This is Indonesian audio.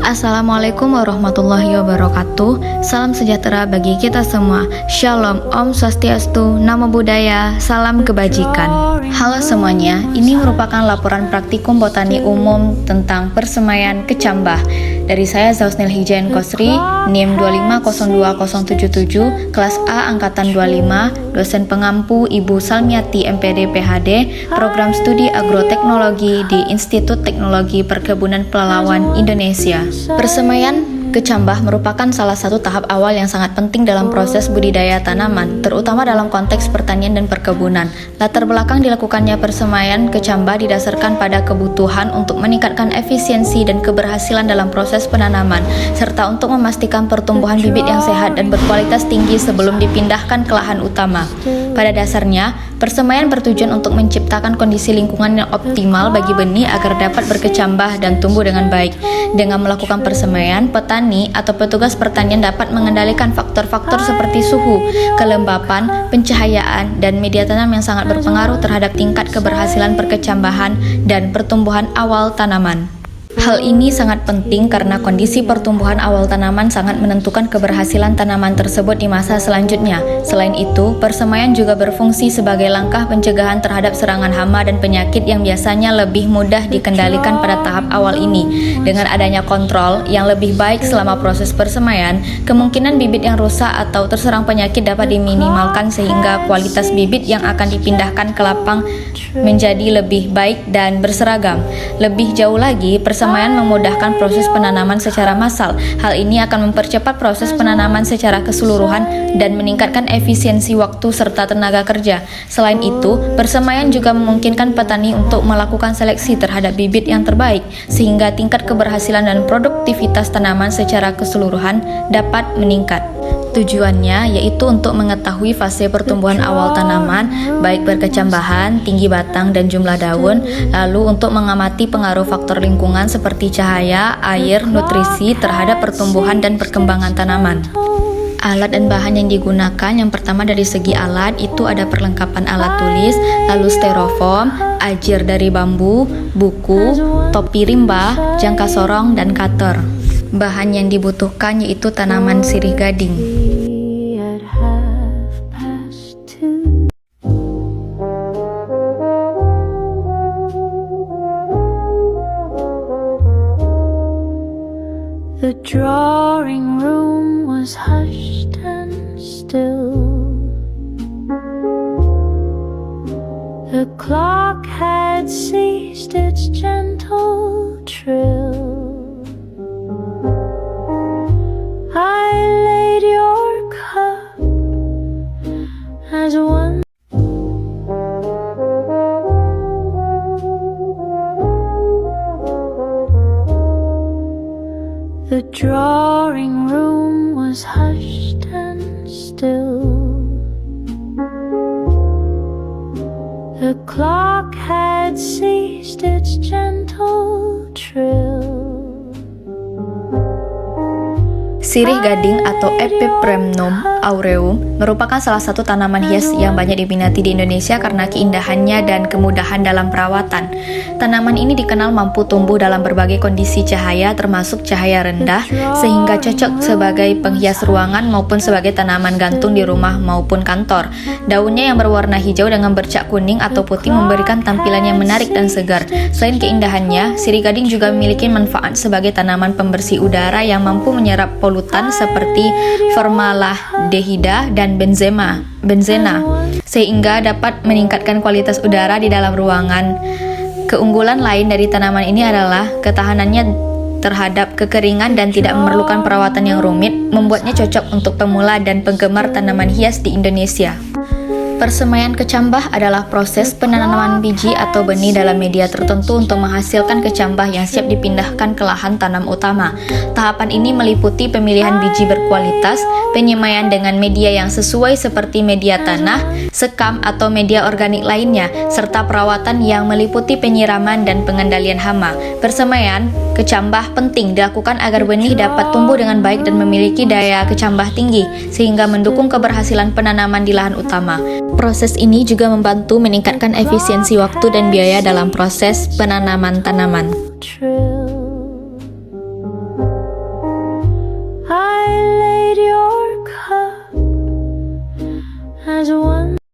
Assalamualaikum warahmatullahi wabarakatuh. Salam sejahtera bagi kita semua. Shalom, Om Swastiastu, Namo Buddhaya, salam kebajikan. Halo semuanya, ini merupakan laporan praktikum botani umum tentang persemaian kecambah. Dari saya Zausnil Hijayan Kosri, NIM 2502077, kelas A angkatan 25, dosen pengampu Ibu Salmiati MPD PhD, program studi agroteknologi di Institut Teknologi Perkebunan Pelalawan Indonesia. Persemaian kecambah merupakan salah satu tahap awal yang sangat penting dalam proses budidaya tanaman, terutama dalam konteks pertanian dan perkebunan. Latar belakang dilakukannya persemaian kecambah didasarkan pada kebutuhan untuk meningkatkan efisiensi dan keberhasilan dalam proses penanaman, serta untuk memastikan pertumbuhan bibit yang sehat dan berkualitas tinggi sebelum dipindahkan ke lahan utama. Pada dasarnya, persemaian bertujuan untuk menciptakan kondisi lingkungan yang optimal bagi benih agar dapat berkecambah dan tumbuh dengan baik. Dengan melakukan persemaian, petani atau petugas pertanian dapat mengendalikan faktor-faktor seperti suhu, kelembapan, pencahayaan, dan media tanam yang sangat berpengaruh terhadap tingkat keberhasilan perkecambahan dan pertumbuhan awal tanaman. Hal ini sangat penting karena kondisi pertumbuhan awal tanaman sangat menentukan keberhasilan tanaman tersebut di masa selanjutnya. Selain itu, persemaian juga berfungsi sebagai langkah pencegahan terhadap serangan hama dan penyakit yang biasanya lebih mudah dikendalikan pada tahap awal ini. Dengan adanya kontrol yang lebih baik selama proses persemaian, kemungkinan bibit yang rusak atau terserang penyakit dapat diminimalkan sehingga kualitas bibit yang akan dipindahkan ke lapang menjadi lebih baik dan berseragam. Lebih jauh lagi, persemaian memudahkan proses penanaman secara massal. Hal ini akan mempercepat proses penanaman secara keseluruhan dan meningkatkan efisiensi waktu serta tenaga kerja. Selain itu, persemaian juga memungkinkan petani untuk melakukan seleksi terhadap bibit yang terbaik, sehingga tingkat keberhasilan dan produktivitas tanaman secara keseluruhan dapat meningkat. Tujuannya yaitu untuk mengetahui fase pertumbuhan awal tanaman, baik berkecambahan, tinggi batang, dan jumlah daun, lalu untuk mengamati pengaruh faktor lingkungan seperti cahaya, air, nutrisi terhadap pertumbuhan dan perkembangan tanaman. Alat dan bahan yang digunakan, yang pertama dari segi alat itu ada perlengkapan alat tulis, lalu styrofoam, ajir dari bambu, buku, topi rimba, jangka sorong, dan cutter. Bahan yang dibutuhkan yaitu tanaman sirih gading. The drawing room was hushed and still. The clock had ceased its gentle trill. I laid your cup as one. The drawing room was hushed and still. The clock had ceased its gentle trill. Sirih gading atau Epipremnum aureum merupakan salah satu tanaman hias yang banyak diminati di Indonesia karena keindahannya dan kemudahan dalam perawatan. Tanaman ini dikenal mampu tumbuh dalam berbagai kondisi cahaya termasuk cahaya rendah, sehingga cocok sebagai penghias ruangan maupun sebagai tanaman gantung di rumah maupun kantor. Daunnya yang berwarna hijau dengan bercak kuning atau putih memberikan tampilan yang menarik dan segar. Selain keindahannya, sirih gading juga memiliki manfaat sebagai tanaman pembersih udara yang mampu menyerap polutan seperti formaldehida dan benzena, sehingga dapat meningkatkan kualitas udara di dalam ruangan. Keunggulan lain dari tanaman ini adalah ketahanannya terhadap kekeringan dan tidak memerlukan perawatan yang rumit, membuatnya cocok untuk pemula dan penggemar tanaman hias di Indonesia. Persemaian kecambah adalah proses penanaman biji atau benih dalam media tertentu untuk menghasilkan kecambah yang siap dipindahkan ke lahan tanam utama. Tahapan ini meliputi pemilihan biji berkualitas, penyemaian dengan media yang sesuai seperti media tanah, sekam atau media organik lainnya, serta perawatan yang meliputi penyiraman dan pengendalian hama. Persemaian kecambah penting dilakukan agar benih dapat tumbuh dengan baik dan memiliki daya kecambah tinggi, sehingga mendukung keberhasilan penanaman di lahan utama. Proses ini juga membantu meningkatkan efisiensi waktu dan biaya dalam proses penanaman tanaman. as one.